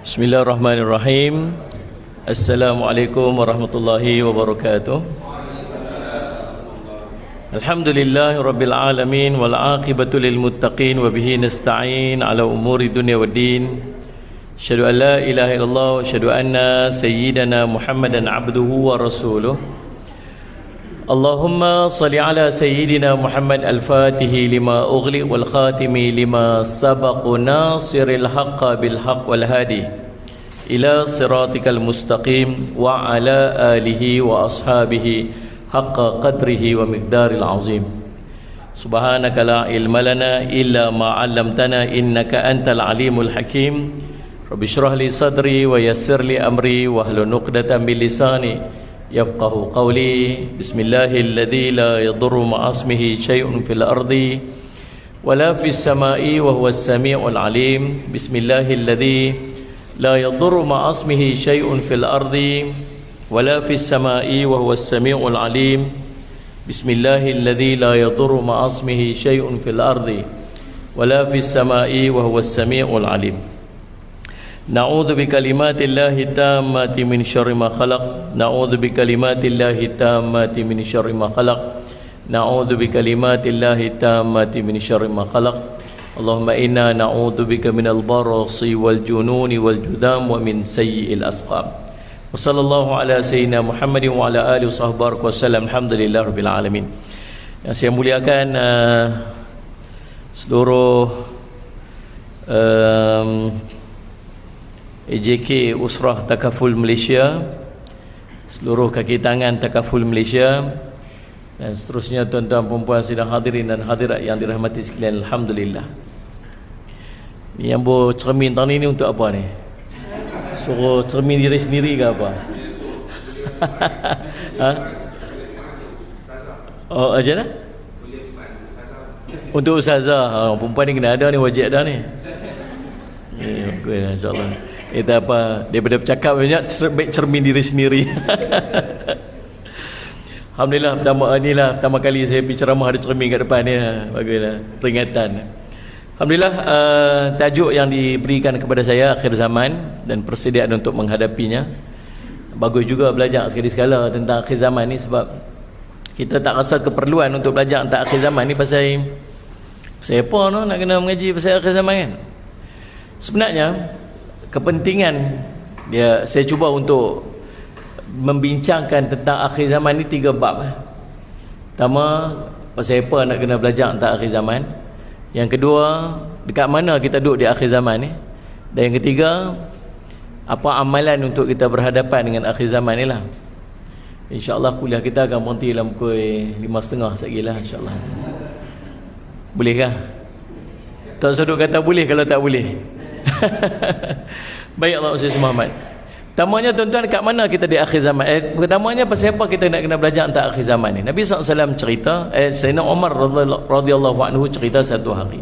Bismillahirrahmanirrahim. Assalamualaikum warahmatullahi wabarakatuh. Alhamdulillahi rabbil alamin wal aqibatu lil muttaqin wa bihi nasta'in ala umuri dunya waddin. Asyhadu an la ilaha illallah wa asyhadu anna sayyidana Muhammadan abduhu wa rasuluh. Allahumma salli ala sayyidina Muhammad al-fatihi lima ughliq wal khatimi lima sabaq nasiril haqqa bil haqq wal hadi ila siratikal mustaqim wa ala alihi wa ashabihi haqqa qadrihi wa miqdaril azim. Subhanaka la ilma lana illa ma 'allamtana innaka antal alimul hakim. Rabbi shrah li sadri wa yassir li amri wahlul 'uqdatam min lisani yafqahu qawli. Bismillahilladzi la yadurru ma'asmihi syai'un fil ardi wala fis samai wa huwas samiul alim. Bismillahilladzi la yadurru ma'asmihi syai'un fil ardi wala fis samai wa huwas samiul alim. Bismillahilladzi la yadurru ma'asmihi syai'un fil ardi wala fis samai wa huwas samiul alim. Na'udzu bikalimatillahi tammati min syarri ma khalaq. Na'udzu bikalimatillahi tammati min syarri ma khalaq. Na'udzu bikalimatillahi tammati min syarri ma khalaq. Allahumma inna na'udzu bika minal barasi wal jununi wal judam wa min sayyi'il asqam. Wa sallallahu ala sayyidina Muhammadin wa ala alihi wasahbihi wasallam. Alhamdulillah rabbil alamin. Yang saya muliakan seluruh AJK Usrah Takaful Malaysia, seluruh kaki tangan Takaful Malaysia, dan seterusnya tuan-tuan perempuan sidang hadirin dan hadirat yang dirahmati sekalian. Alhamdulillah. Ni yang bawa cermin tadi ni untuk apa ni? Suruh cermin diri sendiri ke apa? Ha? Oh, aja dah? Untuk ustazah. Perempuan ni kena ada ni, wajib dah ni. Ya, bagus insya-Allah. Kita apa, daripada bercakap banyak, baik cermin diri sendiri. Alhamdulillah, pertama kali saya pergi ceramah ada cermin kat depan ni. Baguslah, peringatan. Alhamdulillah, tajuk yang diberikan kepada saya akhir zaman dan persediaan untuk menghadapinya. Bagus juga belajar sekali-sekala tentang akhir zaman ni, sebab kita tak rasa keperluan untuk belajar tentang akhir zaman ni. Pasal apa no, nak kena mengaji pasal akhir zaman kan? Sebenarnya kepentingan dia, saya cuba untuk membincangkan tentang akhir zaman ni 3 bab. Pertama, pasal apa nak kena belajar tentang akhir zaman. Yang kedua, dekat mana kita duduk di akhir zaman ni. Dan yang ketiga, apa amalan untuk kita berhadapan dengan akhir zaman ni lah. InsyaAllah kuliah kita akan berhenti dalam pukul 5.30 sekali lah, insyaAllah. Bolehkah? Tak sudut kata boleh kalau tak boleh. Baik, Allah Ustaz Muhammad. Pertamanya tuan-tuan, kat mana kita di akhir zaman? Pertamanya pasal apa kita nak kena belajar tentang akhir zaman ni? Nabi SAW cerita, Sayyidina Umar radhiyallahu anhu cerita satu hari.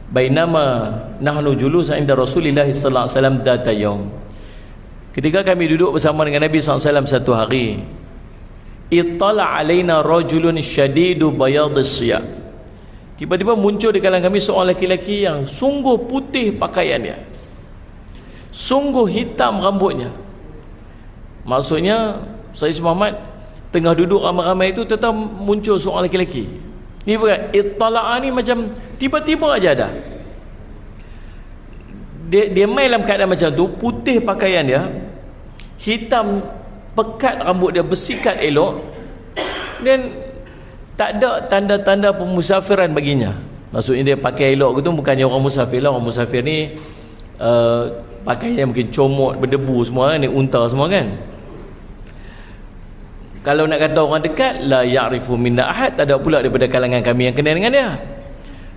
Bainama nahnu julusan inda Rasulillah sallallahu alaihi wasallam data yaum. Ketika kami duduk bersama dengan Nabi SAW satu hari, ittala alaina rajulun syadidu bayadis siyab. Tiba-tiba muncul di kalangan kami seorang lelaki yang sungguh putih pakaiannya, sungguh hitam rambutnya. Maksudnya Sayyid Muhammad tengah duduk ramai-ramai itu, tetap muncul seorang lelaki. Ni bukan ittala'a ni macam tiba-tiba aja ada. Dia main dalam keadaan macam tu, putih pakaian dia, hitam pekat rambut dia, bersikat elok, dan tak ada tanda-tanda pemusafiran baginya. Maksudnya dia pakai elok tu bukannya orang musafir lah. Orang musafir ni pakaian mungkin comot, berdebu semua kan, ni unta semua kan. Kalau nak kata orang dekat, la ya'rifu minna ahad, tak ada pula daripada kalangan kami yang kenal dengan dia.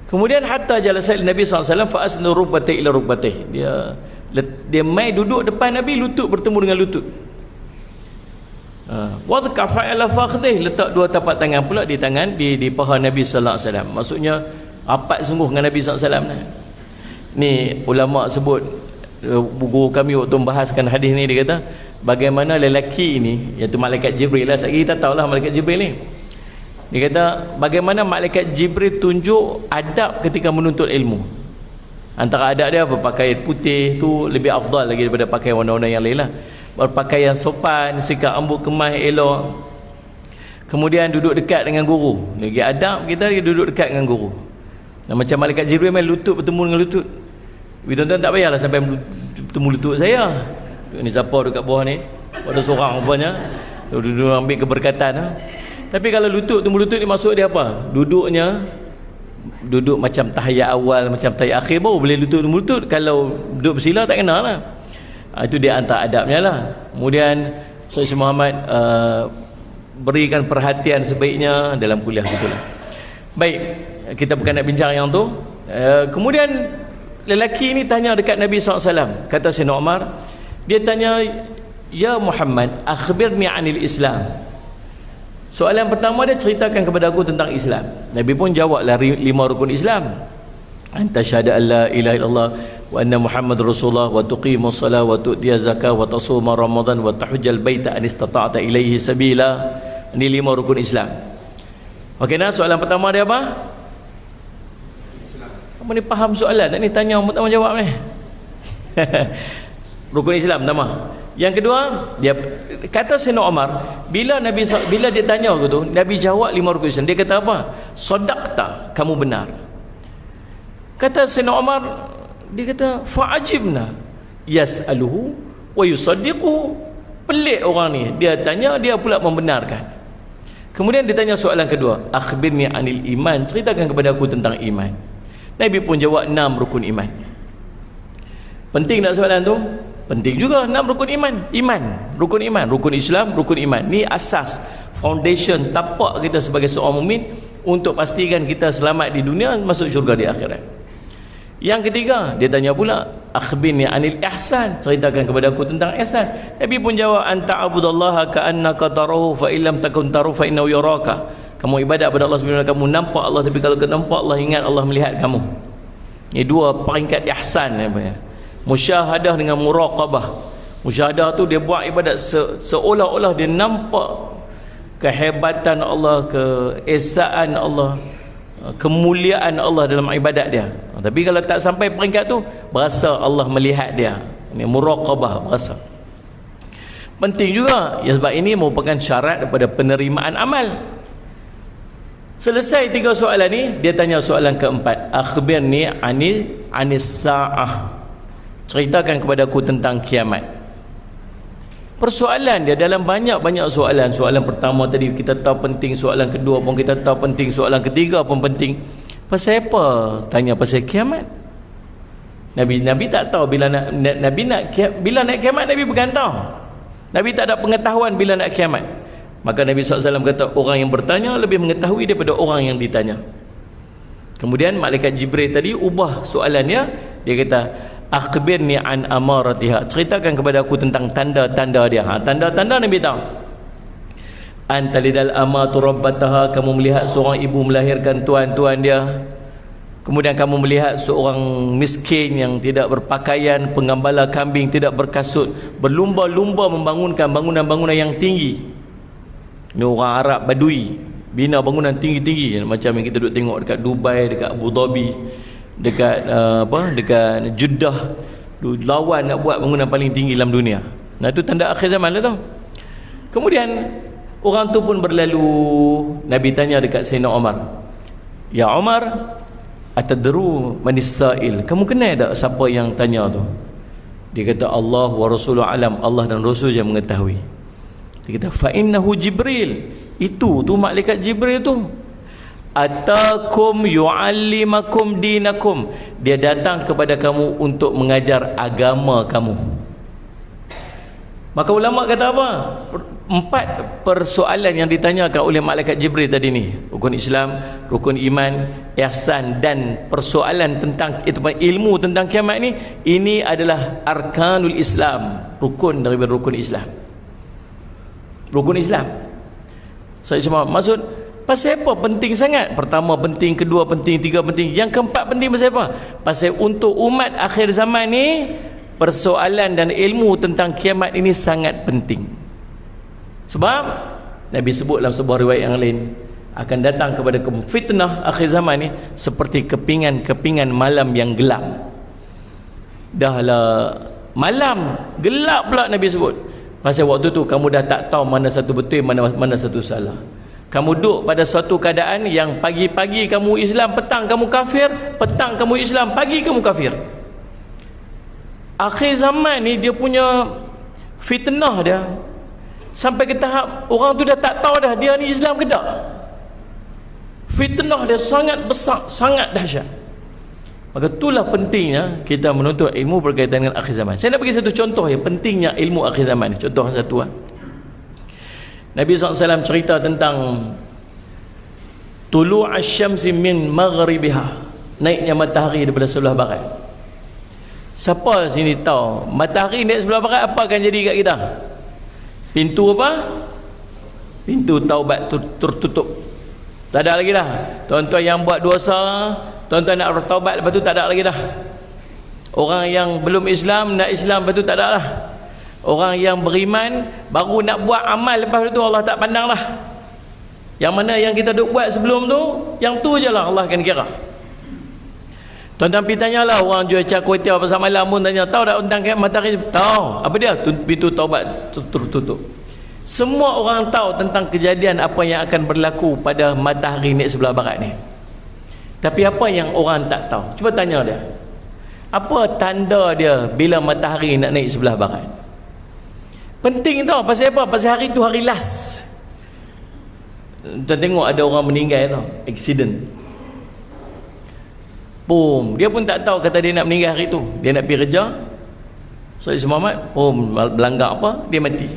Kemudian hatta jalasa Nabi SAW fa asnu rukbatayhi ila rukbatayhi. Dia mai duduk depan Nabi, lutut bertemu dengan lutut. Wa kafa'ala fakhidih, letak 2 tapak tangan pula di tangan di paha Nabi sallallahu alaihi wasallam. Maksudnya rapat sungguh dengan Nabi sallallahu alaihi wasallam. Ni ulama sebut, guru kami waktu membahaskan hadis ni, dia kata bagaimana lelaki ini, iaitu malaikat Jibril lah, kita tahulah malaikat Jibril ni. Dia kata bagaimana malaikat Jibril tunjuk adab ketika menuntut ilmu. Antara adab dia berpakaian putih tu lebih afdal lagi daripada pakaian warna-warna yang lain lah. Berpakaian sopan, sikap rambut kemas elok. Kemudian duduk dekat dengan guru. Lagi adab kita duduk dekat dengan guru. Dan macam malaikat Jibril main lutut bertemu dengan lutut. Tuan-tuan tak payahlah sampai bertemu lutut saya. Ni siapa dekat bawah ni? Ada seorang rupanya duduk ambil keberkatan. Tapi kalau lutut temu lutut ni maksud dia apa? Duduk macam tahiyat awal, macam tahiyat akhir baru boleh lutut temu lutut. Kalau duduk bersila tak kena lah. Itu dia antara adabnya lah. Kemudian Syekh Muhammad berikan perhatian sebaiknya dalam kuliah gitulah. Baik, kita bukan nak bincang yang tu. Kemudian lelaki ini tanya dekat Nabi SAW. Kata Sayyidina Umar, dia tanya, ya Muhammad, akhbirni anil Islam. Soalan pertama dia ceritakan kepada aku tentang Islam. Nabi pun jawablah 5 rukun Islam. Anta syahada an la ilaha illallah wa anna Muhammad Rasulullah wa tuqimus salat wa tu'tiyaz zakah wa tasuma Ramadan wa tahujjal baita an istata'ta ilaihi sabila. Ini 5 rukun Islam. Okey, nah soalan pertama dia apa? Kamu ni faham soalan? Tak ni tanya pertama jawab ni. Rukun Islam pertama. Yang kedua, dia kata Sayyidina Umar, bila dia tanya aku tu, Nabi jawab 5 rukun Islam. Dia kata apa? Sadaqta, kamu benar. Kata Sayyidina Umar, dia kata fa'ajibna yas'aluhu wa yusaddiqu. Pelik orang ni, dia tanya, dia pula membenarkan. Kemudian dia tanya soalan kedua, akhbirni anil iman, ceritakan kepada aku tentang iman. Nabi pun jawab 6 rukun iman. Penting tak soalan tu? Penting juga. 6 rukun iman. Rukun iman, rukun Islam, rukun iman. Ni asas, foundation, tapak kita sebagai seorang mukmin untuk pastikan kita selamat di dunia, masuk syurga di akhirat. Yang ketiga, dia tanya pula, akhbirni anil ihsan, ceritakan kepada aku tentang ihsan. Nabi pun jawab, anta abudallaha ka'annaka tarahu fa illam takun tarahu fa innahu yaraka. Kamu ibadat kepada Allah sebenarnya kamu nampak Allah, tapi kalau kau nampak Allah, ingat Allah melihat kamu. Ini 2 peringkat ihsan apa ya. Musyahadah dengan muraqabah. Musyahadah tu dia buat ibadat seolah-olah dia nampak kehebatan Allah, keesaan Allah, kemuliaan Allah dalam ibadat dia. Tapi kalau tak sampai peringkat tu, berasa Allah melihat dia. Ini muraqabah, berasa. Penting juga, ya, sebab ini merupakan syarat daripada penerimaan amal. Selesai 3 soalan ni, dia tanya soalan keempat, akhbirni anis sa'ah, ceritakan kepada aku tentang kiamat. Persoalan dia dalam banyak-banyak soalan. Soalan pertama tadi kita tahu penting, soalan kedua pun kita tahu penting, soalan ketiga pun penting. Pasal apa? Tanya pasal kiamat. Nabi tak tahu bila bila nak kiamat. Nabi bukan tahu. Nabi tak ada pengetahuan bila nak kiamat. Maka Nabi SAW kata, orang yang bertanya lebih mengetahui daripada orang yang ditanya. Kemudian malaikat Jibril tadi ubah soalannya. Dia kata, akhbirni an amaratiha, ceritakan kepada aku tentang tanda-tanda dia. Tanda-tanda Nabi tahu. Antalidal amatu rabbataha, kamu melihat seorang ibu melahirkan tuan-tuan dia. Kemudian kamu melihat seorang miskin yang tidak berpakaian, penggembala kambing, tidak berkasut, berlumba-lumba membangunkan bangunan-bangunan yang tinggi. Ini orang Arab Badui, bina bangunan tinggi-tinggi macam yang kita duduk tengok dekat Dubai, dekat Abu Dhabi, dekat dekat Jeddah. Lawan nak buat bangunan paling tinggi dalam dunia. Nah, itu tanda akhir zaman lah tu. Kemudian orang tu pun berlalu. Nabi tanya dekat Sayyidina Umar, ya Umar, atadru manis sa'il, kamu kenal tak siapa yang tanya tu? Dia kata, Allah wa rasuluhu alam, Allah dan Rasul yang mengetahui. Dia kata, fa innahu Jibril, itu tu malaikat Jibril tu, atakum yu'allimakum dinakum, dia datang kepada kamu untuk mengajar agama kamu. Maka ulama kata apa? 4 persoalan yang ditanyakan oleh malaikat Jibril tadi ni, rukun Islam, rukun iman, ihsan, dan persoalan tentang ilmu tentang kiamat ni, ini adalah arkanul Islam, rukun daripada rukun Islam. Rukun Islam. Saya cuma maksud pasal apa penting sangat? Pertama penting, kedua penting, tiga penting, yang keempat penting pasal apa? Pasal untuk umat akhir zaman ni, persoalan dan ilmu tentang kiamat ini sangat penting. Sebab Nabi sebut dalam sebuah riwayat yang lain, akan datang kepada fitnah akhir zaman ni seperti kepingan-kepingan malam yang gelap. dah lah malam, gelap pula Nabi sebut. Pasal waktu tu kamu dah tak tahu mana satu betul, mana satu salah. Kamu duduk pada suatu keadaan yang pagi-pagi kamu Islam, petang kamu kafir, petang kamu Islam, pagi kamu kafir. Akhir zaman ni dia punya fitnah dia sampai ke tahap orang tu dah tak tahu dah dia ni Islam ke tak. Fitnah dia sangat besar, sangat dahsyat. Maka itulah pentingnya kita menuntut ilmu berkaitan dengan akhir zaman. Saya nak bagi satu contoh ya, pentingnya ilmu akhir zaman. Contoh satu Nabi SAW cerita tentang tulu' asy-syamsi min maghribiha, naiknya matahari daripada sebelah barat. Siapa sini tahu matahari naik sebelah barat apa akan jadi kat kita? Pintu apa? Pintu taubat tertutup. Tak ada lagi dah. Tuan-tuan yang buat dosa, tuan-tuan nak bertaubat, lepas tu tak ada lagi dah. Orang yang belum Islam nak Islam, lepas tu tak ada lah. Orang yang beriman baru nak buat amal, lepas tu Allah tak pandang lah. Yang mana yang kita duk buat sebelum tu, yang tu je lah Allah akan kira. Tuan-tuan pergi tanyalah orang jual cak kuih tiaw pasal malam pun tanya, tahu tak tentang matahari? Tahu. Apa dia? Pintu taubat tertutup. Semua orang tahu tentang kejadian apa yang akan berlaku pada matahari naik sebelah barat ni. Tapi apa yang orang tak tahu? Cuba tanya dia. Apa tanda dia bila matahari nak naik sebelah barat? Penting tau. Pasal apa? Pasal hari tu hari last. Tuan tengok ada orang meninggal tau, accident. Boom, dia pun tak tahu kata dia nak meninggal hari tu. Dia nak pergi kerja. Sayyid Muhammad, boom, berlanggar apa? Dia mati.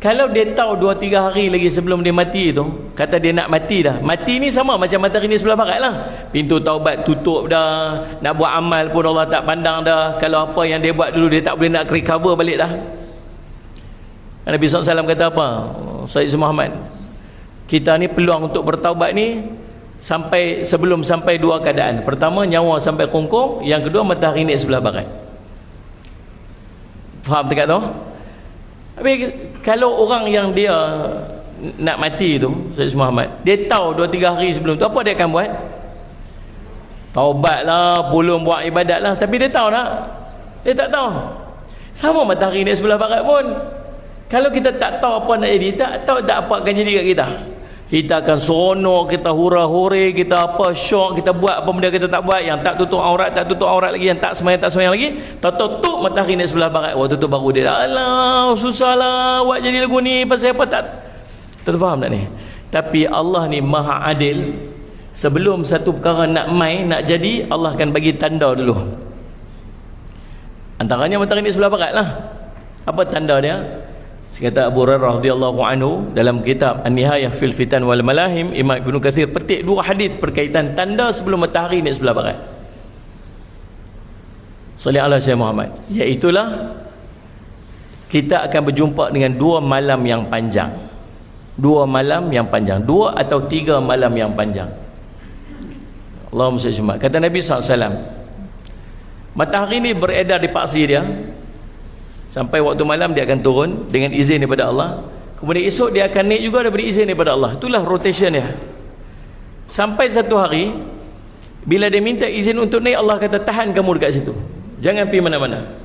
Kalau dia tahu 2-3 hari lagi sebelum dia mati tu, kata dia nak mati dah. Mati ni sama macam matahari ni sebelah barat lah. Pintu taubat tutup dah. Nak buat amal pun Allah tak pandang dah. Kalau apa yang dia buat dulu dia tak boleh nak recover balik dah. Nabi SAW kata apa? Sayyid Muhammad, kita ni peluang untuk bertaubat ni sebelum sampai dua keadaan. Pertama, nyawa sampai kongkong. Yang kedua, matahari naik sebelah barat. Faham dekat tu? Tapi kalau orang yang dia nak mati tu, Sayyid Muhammad, dia tahu 2-3 hari sebelum tu, apa dia akan buat? Taubat lah, belum buat ibadat lah. Tapi dia tahu tak? Dia tak tahu. Sama matahari naik sebelah barat pun. Kalau kita tak tahu apa nak jadi, tak tahu tak apa akan jadi kat kita. Kita akan seronok, kita hura-hura, kita apa syok, kita buat apa benda kita tak buat, yang tak tutup aurat lagi, yang tak semayang lagi. Tahu-tahu matahari naik sebelah barat. Waktu tu baru dia, alah susahlah buat jadi lagu ni, pasal apa tak. Tuan faham tak ni? Tapi Allah ni maha adil. Sebelum satu perkara nak jadi, Allah akan bagi tanda dulu. Antaranya matahari naik sebelah barat lah. Apa tanda dia? Kata Abu Hurairah radhiyallahu anhu dalam kitab An-Nihayah fil Fitan wal Malahim, Imam Ibnu Katsir petik 2 hadis berkaitan tanda sebelum matahari naik sebelah barat. Sallallahu alaihi wasallam Muhammad, iaitulah kita akan berjumpa dengan 2 malam yang panjang. 2 malam yang panjang, 2 atau 3 malam yang panjang. Allahumma salli alaihi. Kata Nabi SAW, matahari ni beredar di paksi dia sampai waktu malam dia akan turun dengan izin daripada Allah. Kemudian esok dia akan naik juga daripada izin daripada Allah. Itulah rotation dia. Sampai satu hari bila dia minta izin untuk naik, Allah kata tahan kamu dekat situ, jangan pergi mana-mana.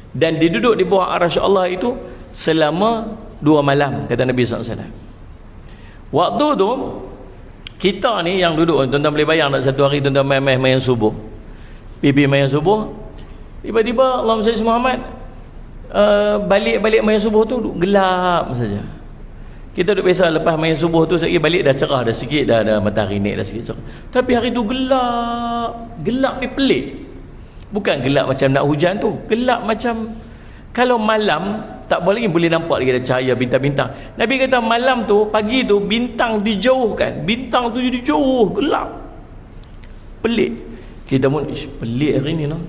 Dan dia duduk di bawah arasy Allah itu selama 2 malam, kata Nabi SAW. Waktu tu kita ni yang duduk, tuan-tuan boleh bayang tak, satu hari tuan-tuan main subuh, pipi main subuh, tiba-tiba Allahumma salli Muhammad, balik main subuh tu gelap saja. Kita duk biasa lepas main subuh tu sekali balik dah cerah dah sikit, dah matahari naik dah sikit cerah. Tapi hari tu gelap ni pelik. Bukan gelap macam nak hujan tu, gelap macam kalau malam tak boleh nampak lagi ada cahaya bintang-bintang. Nabi kata malam tu, pagi tu bintang dijauhkan, bintang tu jadi jauh, gelap, pelik. Kita pun pelik hari ni no.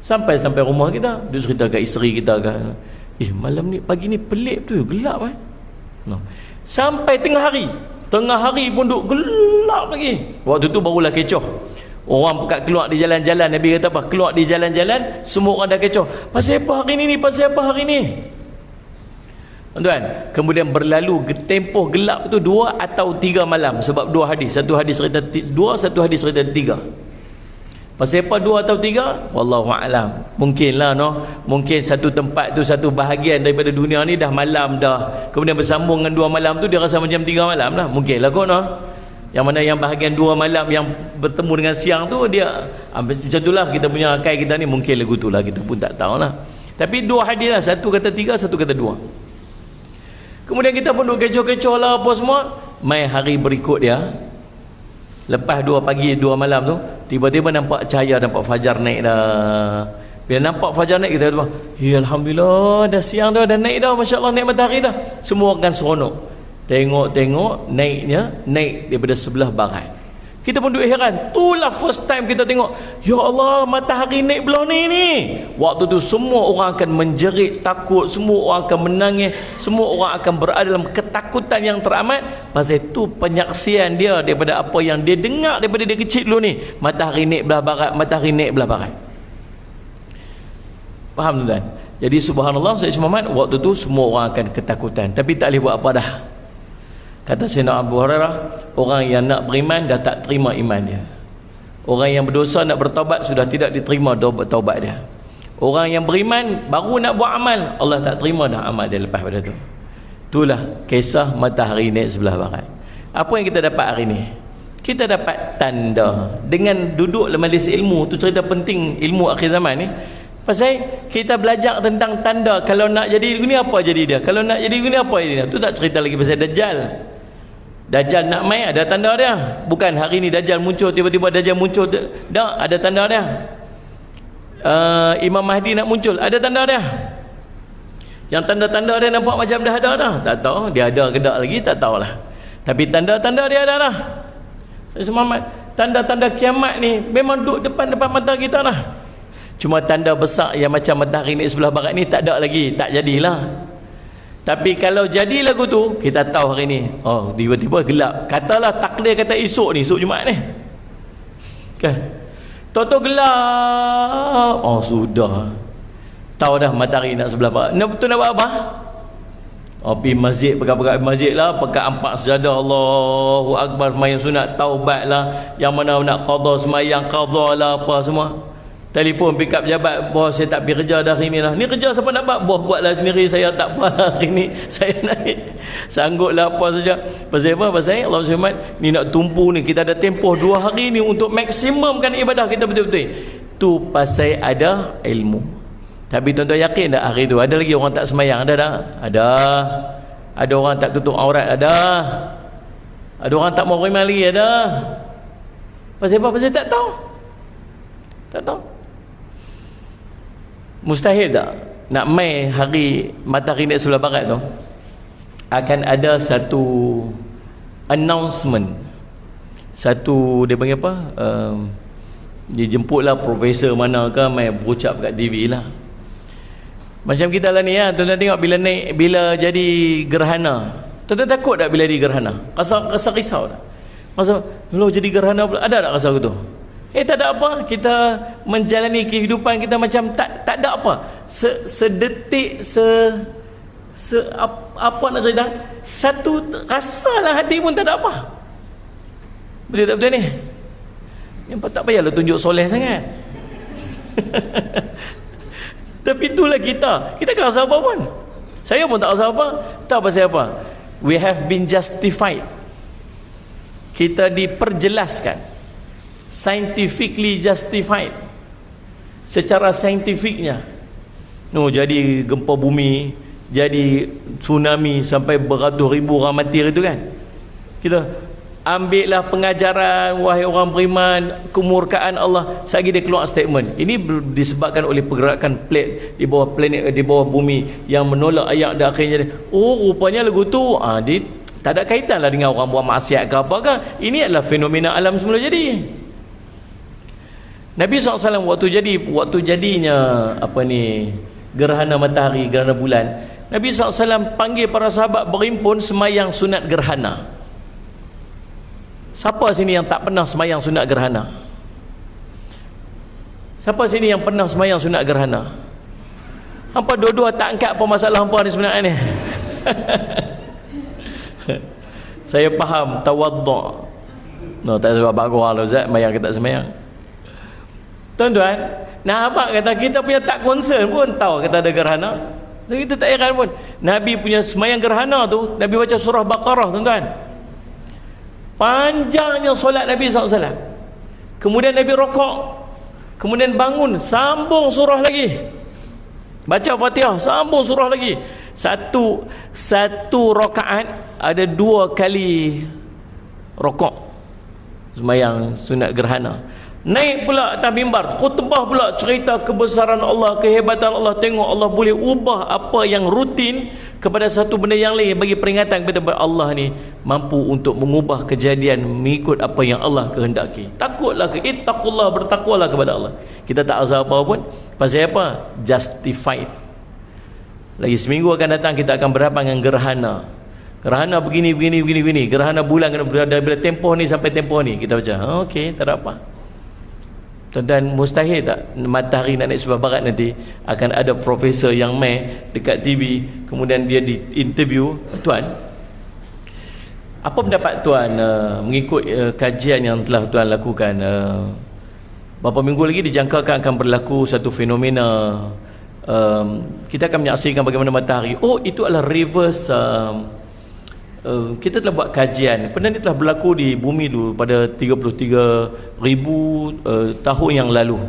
Sampai rumah kita, dia cerita kat isteri kita kan, malam ni, pagi ni pelik tu, gelap no. Sampai tengah hari pun duk gelap lagi. Waktu tu barulah kecoh. Orang pekat keluar di jalan-jalan. Nabi kata apa? Keluar di jalan-jalan, semua orang dah kecoh. Pasal apa hari ni? Pasal apa hari ni? Tuan-tuan, kemudian berlalu tempoh gelap tu 2 atau 3 malam. Sebab 2 hadis. Satu hadis cerita 2, satu hadis cerita 3. Pasal apa 2 atau 3? Wallahu a'lam. Mungkinlah mungkin satu tempat tu, satu bahagian daripada dunia ni dah malam dah, kemudian bersambung dengan 2 malam tu dia rasa macam 3 malam lah. Mungkinlah kot yang mana yang bahagian 2 malam yang bertemu dengan siang tu dia macam itulah kita punya akal kita ni, mungkin lagu tu lah, kita pun tak tahu lah. Tapi 2 hadis lah, satu kata 3, satu kata 2. Kemudian kita pun duk kecoh-kecoh lah apa semua. Mai hari berikut dia, lepas 2 pagi 2 malam tu, tiba-tiba nampak cahaya, nampak fajar naik dah. Bila nampak fajar naik, kita kata, ya Alhamdulillah dah siang dah naik dah, Masya Allah naik matahari dah. Semua akan seronok. Tengok naik daripada sebelah barat. Kita pun duk heran. Itulah first time kita tengok, ya Allah matahari naik belah ni. Waktu tu semua orang akan menjerit takut, semua orang akan menangis, semua orang akan berada dalam ketakutan yang teramat. Pasal itu penyaksian dia daripada apa yang dia dengar daripada dia kecil dulu ni. Matahari naik belah barat, matahari naik belah barat. Faham tuan? Jadi subhanallah, Sayyid Muhammad, waktu tu semua orang akan ketakutan, tapi tak boleh buat apa dah. Kata Sayyidina Abu Hurairah, orang yang nak beriman dah tak terima iman dia. Orang yang berdosa nak bertaubat sudah tidak diterima taubat dia. Orang yang beriman baru nak buat amal, Allah tak terima dah amal dia lepas pada tu. Itulah kisah matahari naik sebelah barat. Apa yang kita dapat hari ni? Kita dapat tanda dengan duduk dalam majlis ilmu. Tu cerita penting ilmu akhir zaman ni. Pasal kita belajar tentang tanda. Kalau nak jadi gini apa jadi dia, kalau nak jadi gini apa jadi dia. Tu tak cerita lagi pasal Dajjal. Dajjal nak mai ada tanda dia. Bukan hari ni Dajjal muncul, tiba-tiba Dajjal muncul, tak, ada tanda dia. Imam Mahdi nak muncul, ada tanda dia. Yang tanda-tanda dia nampak macam dah ada dah, tak tahu dia ada ke tak lagi, tak tahulah. Tapi tanda-tanda dia ada dah. Saya semamat, tanda-tanda kiamat ni memang duduk depan-depan mata kita dah. Cuma tanda besar yang macam matahari ni sebelah barat ni tak ada lagi, tak jadilah. Tapi kalau jadi lagu tu, kita tahu hari ni, oh tiba-tiba gelap. Katalah takdir kata esok ni, esok Jumaat ni, kan, tahu-tahu gelap, oh sudah tahu dah matahari nak sebelah barat. Nak betul nak buat apa? Oh pergi masjid, pegang-pegang masjid lah, pegang 4 sejadah, Allahu Akbar, semayang sunat, taubat lah, yang mana nak qadha semayang qadha lah apa semua. Telefon pick up pejabat, bos saya tak pergi kerja dah hari ni lah. Ni kerja siapa nak buat? Bos buatlah sendiri, saya tak apa lah hari ni, saya naik sangguplah apa saja. Pasal apa? Pasal Allah SWT ni nak tumpu ni, kita ada tempoh 2 hari ni untuk maksimumkan ibadah kita betul-betul. Tu pasal ada ilmu. Tapi tuan-tuan yakin tak hari tu ada lagi orang tak semayang? Ada tak? Ada orang tak tutup aurat? Ada orang tak mau beriman lagi? Ada. Pasal apa? Pasal tak tahu. Tak tahu. Mustahil tak nak mai hari matahari naik sebelah barat tu akan ada satu announcement, satu dia panggil apa, dia jemputlah profesor mana ke mai berucap kat TV lah. Macam kita lah ni ya, tuan-tuan tengok bila naik, bila jadi gerhana, tuan-tuan takut tak bila jadi gerhana? Rasa risau tak? Rasa lo jadi gerhana pula, ada tak rasa gitu? Tak ada apa, kita menjalani kehidupan kita macam tak ada apa. Sedetik apa nak cerita, satu rasalah hati pun tak ada apa. Betul tak betul ni? Yang tak payahlah tunjuk soleh sangat. Tapi itulah kita tak rasa apa pun. Saya pun tak rasa apa. Tahu pasal apa? We have been justified. Kita diperjelaskan, scientifically justified, secara saintifiknya. Jadi gempa bumi, jadi tsunami, sampai beratus ribu orang mati itu kan. Kita ambillah pengajaran, wahai orang beriman, kemurkaan Allah. Sekali dia keluar statement, ini disebabkan oleh pergerakan plate di bawah planet, di bawah bumi yang menolak ayat dan akhirnya. Oh rupanya lagu tu dia tak ada kaitan lah dengan orang buat maksiat ke apa ke. Ini adalah fenomena alam semula jadi. Nabi SAW waktu jadinya apa ni, gerhana matahari, gerhana bulan, Nabi SAW panggil para sahabat berhimpun semayang sunat gerhana. Siapa sini yang tak pernah semayang sunat gerhana? Siapa sini yang pernah semayang sunat gerhana? Hampa dua-dua tak angkat apa masalah hampa ni sebenarnya ni. Saya faham tawaddu'. Tak sebab bagus lah Ustaz, semayang ke tak semayang. Tuan-tuan, nah abang kata kita punya tak concern pun tahu kata ada gerhana. Jadi kita tak heran pun. Nabi punya semayang gerhana tu, Nabi baca surah Baqarah, tuan-tuan. Panjangnya solat Nabi SAW. Kemudian Nabi rokok, kemudian bangun, sambung surah lagi. Baca Fatihah, sambung surah lagi. Satu rakaat ada 2 kali rokok. Semayang sunat gerhana. Naik pula atas mimbar, khutbah pula, cerita kebesaran Allah, kehebatan Allah. Tengok Allah boleh ubah apa yang rutin kepada satu benda yang lain, bagi peringatan kepada Allah ni mampu untuk mengubah kejadian mengikut apa yang Allah kehendaki. Takutlah ke ittaqullah, bertakwalah kepada Allah. Kita tak rasa apa pun. Pasal apa? Justified. Lagi seminggu akan datang kita akan berhadapan dengan gerhana. Gerhana begini. Gerhana bulan daripada tempoh ni sampai tempoh ni. Kita baca, okey, tak ada apa. Tuan-tuan, mustahil tak matahari nak naik sebelah barat nanti akan ada profesor yang main dekat TV, kemudian dia di interview, tuan, apa pendapat tuan mengikut kajian yang telah tuan lakukan, beberapa minggu lagi dijangkakan akan berlaku satu fenomena, kita akan menyaksikan bagaimana matahari, itu adalah reverse. Kita telah buat kajian, benda ni telah berlaku di bumi dulu pada 33,000 tahun yang lalu.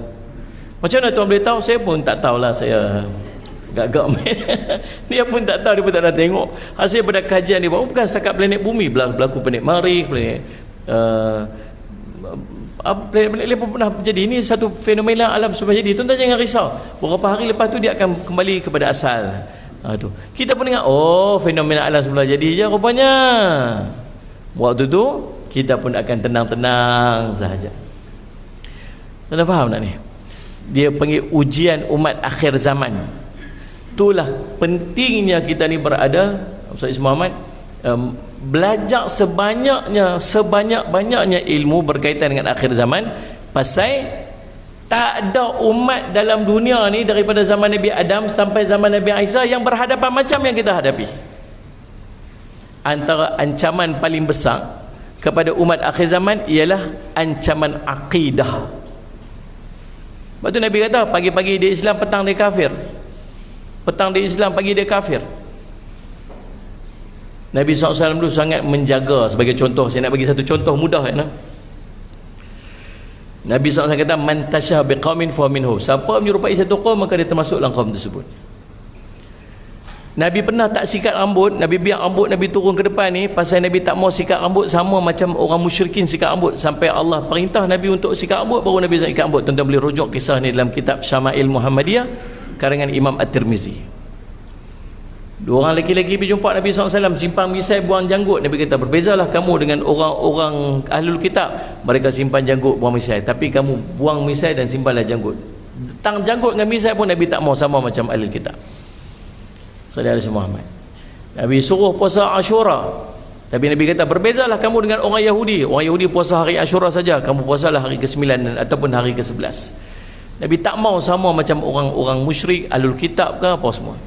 Macam mana tuan boleh tahu? Saya pun tak tahulah, saya gagak main. Dia pun tak tahu, dia pun tak nak tengok. Hasil pada kajian dia buat, bukan setakat planet bumi, berlaku planet Marikh, planet planet lain pun pernah jadi. Ini satu fenomena alam semua jadi. Tuan-tuan jangan risau, beberapa hari lepas tu dia akan kembali kepada asal. Tu. Kita pun dengar, fenomena alam semula jadi je rupanya. Waktu tu kita pun akan tenang-tenang sahaja. Tuan faham tak ni? Dia panggil ujian umat akhir zaman. Itulah pentingnya kita ni berada, Ustaz Muhammad, belajar sebanyak-banyaknya ilmu berkaitan dengan akhir zaman. Pasal tak ada umat dalam dunia ni daripada zaman Nabi Adam sampai zaman Nabi Isa yang berhadapan macam yang kita hadapi. Antara ancaman paling besar kepada umat akhir zaman ialah ancaman akidah. Sebab tu Nabi kata, pagi-pagi dia Islam, petang dia kafir. Petang dia Islam, pagi dia kafir. Nabi SAW dulu sangat menjaga. Sebagai contoh, saya nak bagi satu contoh mudah, Nabi SAW kata, man tasyaha biqaumin fa minhu. Siapa menyerupai satu kaum, maka dia termasuk dalam kaum tersebut. Nabi pernah tak sikat rambut. Nabi biar rambut Nabi turun ke depan ni, pasal Nabi tak mau sikat rambut sama macam orang musyrikin sikat rambut. Sampai Allah perintah Nabi untuk sikat rambut, baru Nabi sikat rambut. Tuan-tuan boleh rujuk kisah ni dalam kitab Syama'il Muhammadiyah karangan Imam At-Tirmizi. 2 orang lelaki-lelaki pergi jumpa Nabi SAW, simpan misai, buang janggut. Nabi kata, berbezalah kamu dengan orang-orang ahlul kitab. Mereka simpan janggut, buang misai. Tapi kamu buang misai dan simpanlah janggut. Tang janggut dengan misai pun Nabi tak mau sama macam ahlul kitab. Saudara Muhammad, Nabi suruh puasa Ashura. Tapi Nabi kata, berbezalah kamu dengan orang Yahudi. Orang Yahudi puasa hari Ashura saja, kamu puasalah hari ke-9 ataupun hari ke-11. Nabi tak mau sama macam orang-orang musyrik, ahlul kitab ke apa semua.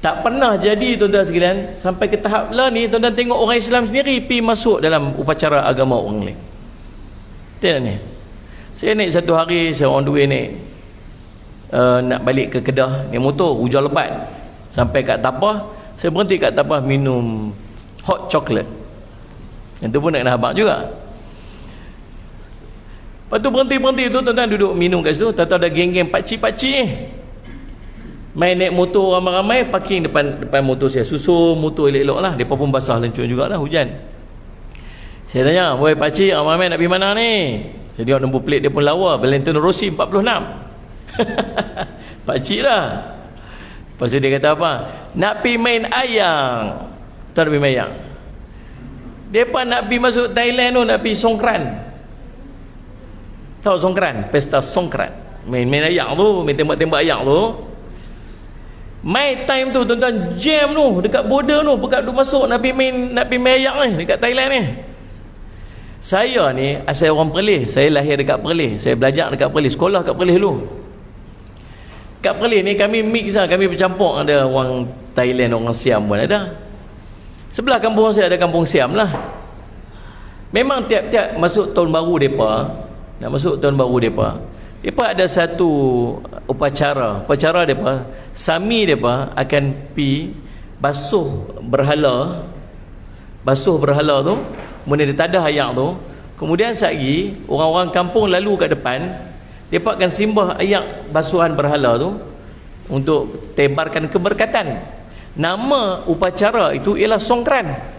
Tak pernah jadi, tuan-tuan sekalian, sampai ke tahap lah ni, tuan-tuan tengok orang Islam sendiri pi masuk dalam upacara agama orang lain. Tengok ni, saya naik satu hari, saya on the way naik, nak balik ke Kedah, naik motor, hujan lebat, sampai kat Tapah, saya berhenti kat Tapah minum hot chocolate. Yang tu pun nak kena abang juga. Lepas tu berhenti tu, tuan-tuan duduk minum kat situ, tahu-tahu ada geng-geng pakcik-pakcik ni main naik motor ramai-ramai, parking depan motor saya, susun motor elok-elok lah. Mereka pun basah lencur jugalah, hujan. Saya tanya, woi pakcik, ramai nak pergi mana ni? Saya tengok nombor plate dia pun lawa, Valentino Rossi 46. Pakcik lah. Lepas tu dia kata apa? Nak pergi main ayang. Tak nak pergi main ayang. Mereka nak pergi masuk Thailand tu, nak pergi Songkran. Tahu Songkran? Pesta Songkran. Main ayang tu, main tembak-tembak ayang tu. My time tu, tuan-tuan, jam tu dekat border tu, dekat duk masuk nak pergi main ayang ni dekat Thailand ni. Saya ni asal orang Perlis, saya lahir dekat Perlis, saya belajar dekat Perlis, sekolah kat Perlis dulu. Kat Perlis ni kami mix lah, kami bercampur, ada orang Thailand, orang Siam pun ada. Sebelah kampung saya ada kampung Siam lah. Memang tiap-tiap masuk tahun baru mereka nak masuk tahun baru depa ada satu upacara depa, sami depa akan pi basuh berhala tu, kemudian dia tadah ayak tu, kemudian sekali orang-orang kampung lalu kat depan, depa akan simbah ayak basuhan berhala tu untuk tebarkan keberkatan. Nama upacara itu ialah songkran.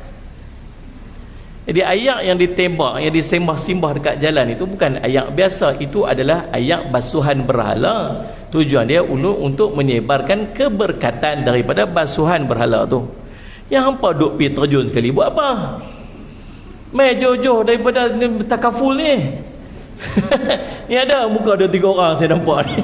Jadi ayak yang ditembak, yang disembah-simbah dekat jalan itu bukan ayak biasa, itu adalah ayak basuhan berhala. Tujuan dia untuk menyebarkan keberkatan daripada basuhan berhala tu. Yang hampa duk pergi terjun sekali buat apa? Mai jauh-jauh daripada takaful ni. Ni ada muka ada 3 orang saya nampak ni.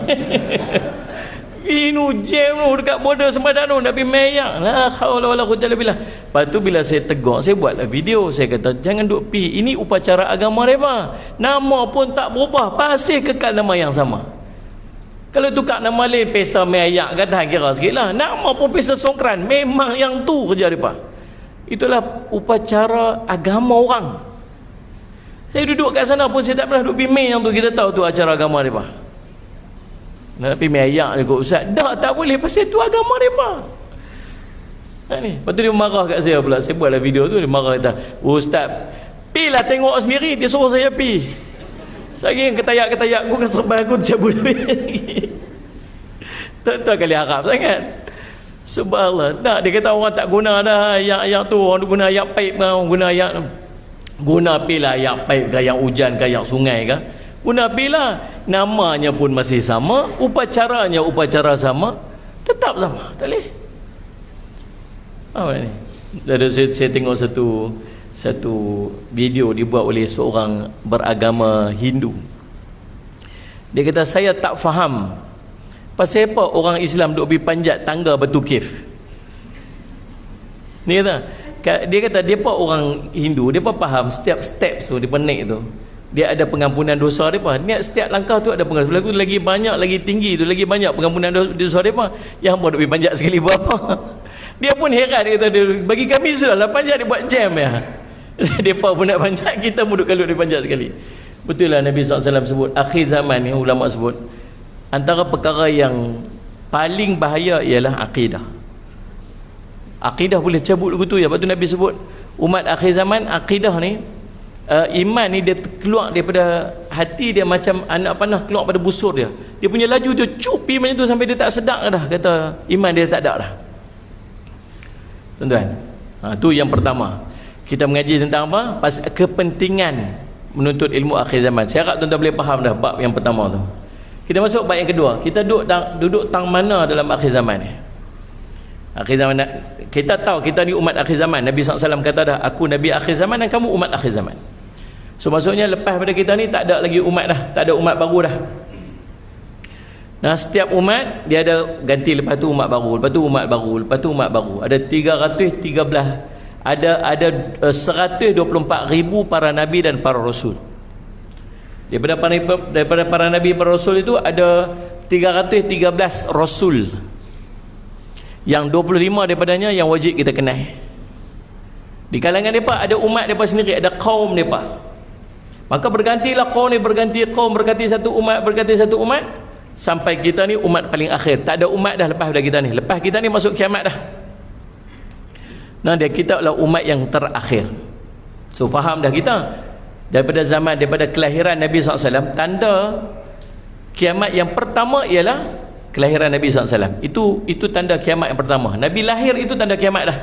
Inu jam tu dekat border Semadan tu nak pergi mayak. La haula wala quwwata illa billah. Lepas tu bila saya tegur, saya buatlah video, saya kata jangan duk pi, ini upacara agama mereka. Nama pun tak berubah, pasal kekal nama yang sama. Kalau tukar nama lain pesta mayak kata kira sikitlah. Nama pun pesta songkran, memang yang tu kerja depa. Itulah upacara agama orang. Saya duduk kat sana pun saya tak pernah duk pi main yang tu, kita tahu tu acara agama depa. Nak pergi mayak je kot ustaz. Dah tak boleh pasal tu agama mereka. Ni. Lepas tu dia marah kat saya pula. Saya buatlah video tu, dia marah kata, ustaz, pi lah tengok sendiri. Dia suruh saya pi. Saya ketayak-ketayak aku kan serban aku cabut. Tak kali harap sangat. Subhanallah. Tak, dia kata orang tak guna dah ayak-ayak tu. Orang guna ayak paip kan. Orang guna ayak tu. Guna pi lah ayak paip ke ayak hujan ke ayak sungai ke. Guna pi lah. Namanya pun masih sama, upacaranya upacara sama, tetap sama. Tak boleh. Apa ni? Saya tengok satu video dibuat oleh seorang beragama Hindu. Dia kata saya tak faham pasal apa orang Islam duk pergi panjat tangga batu kif. Ni kata, dia kata depa orang Hindu, depa faham setiap steps tu depa naik tu dia ada pengampunan dosa depa. Niat setiap langkah tu ada pengampunan. Lagu lagi banyak, lagi tinggi tu lagi banyak pengampunan dosa depa. Yang hamba duk panjat sekali berapa. Dia pun heran, dia kata bagi kami sudahlah panjat dia buat jam ya. Depa pun nak panjat, kita pun duk kalut dia panjat sekali. Betul lah Nabi SAW sebut akhir zaman ni, ulama sebut antara perkara yang paling bahaya ialah akidah. Akidah boleh cabut lagu tu ya. Lepas tu Nabi sebut umat akhir zaman, akidah ni iman ni dia keluar daripada hati dia macam anak panah keluar pada busur dia. Dia punya laju dia cupi macam tu sampai dia tak sedar dah, kata iman dia tak ada dah. Tuan-tuan, tu yang pertama. Kita mengaji tentang apa? Kepentingan menuntut ilmu akhir zaman. Saya harap tuan-tuan boleh faham dah bab yang pertama tu. Kita masuk bab yang kedua. Kita duduk tang mana dalam akhir zaman ni? Akhir zaman, kita tahu kita ni umat akhir zaman. Nabi SAW kata dah, aku Nabi akhir zaman dan kamu umat akhir zaman. So maksudnya lepas pada kita ni tak ada lagi umat dah, tak ada umat baru dah. Nah, setiap umat dia ada ganti, lepas tu umat baru, lepas tu umat baru, lepas tu umat baru. Ada 313, ada 124,000 para nabi dan para rasul. Daripada para nabi para rasul itu ada 313 rasul. Yang 25 daripadanya yang wajib kita kenal. Di kalangan mereka ada umat mereka sendiri, ada kaum mereka. Maka bergantilah kaum ni, berganti satu umat sampai kita ni umat paling akhir. Tak ada umat dah lepas pada kita ni. Lepas kita ni masuk kiamat dah. Nah, kita adalah umat yang terakhir. So faham dah kita daripada kelahiran Nabi SAW, tanda kiamat yang pertama ialah kelahiran Nabi SAW. Itu tanda kiamat yang pertama. Nabi lahir itu tanda kiamat dah.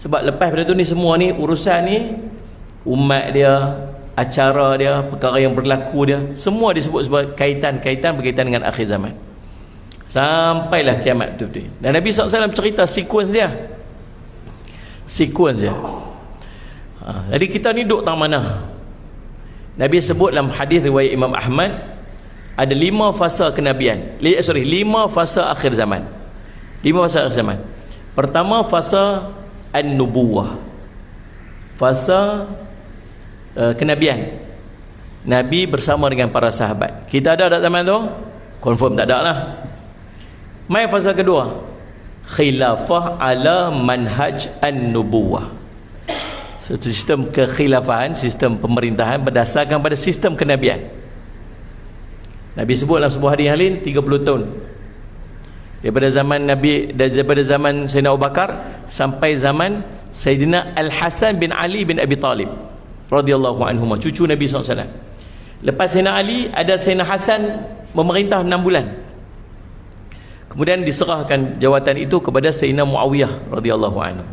Sebab lepas pada tu ni semua ni urusan ni umat dia, acara dia, perkara yang berlaku dia, semua disebut sebagai kaitan berkaitan dengan akhir zaman. Sampailah kiamat betul-betul. Dan Nabi SAW cerita sekuens dia. Jadi kita ni duduk tang mana? Nabi sebut dalam hadis riwayat Imam Ahmad ada 5 fasa kenabian. 5 fasa akhir zaman. 5 fasa akhir zaman. Pertama fasa an-nubuwah. Fasa kenabian. Nabi bersama dengan para sahabat. Kita ada tak zaman tu? Confirm tak ada lah. Mai fasa kedua, khilafah ala manhaj an-nubuwah. Satu sistem kekhilafahan, sistem pemerintahan berdasarkan pada sistem kenabian. Nabi sebut dalam sebuah hadis yang lain 30 tahun. Daripada zaman Nabi, daripada zaman Sayyidina Abu Bakar sampai zaman Sayyidina Al-Hasan bin Ali bin Abi Talib radhiyallahu anhuma, cucu Nabi SAW. Lepas Sayyidina Ali, ada Sayyidina Hasan memerintah 6 bulan. Kemudian diserahkan jawatan itu kepada Sayyidina Muawiyah radhiyallahu anhu.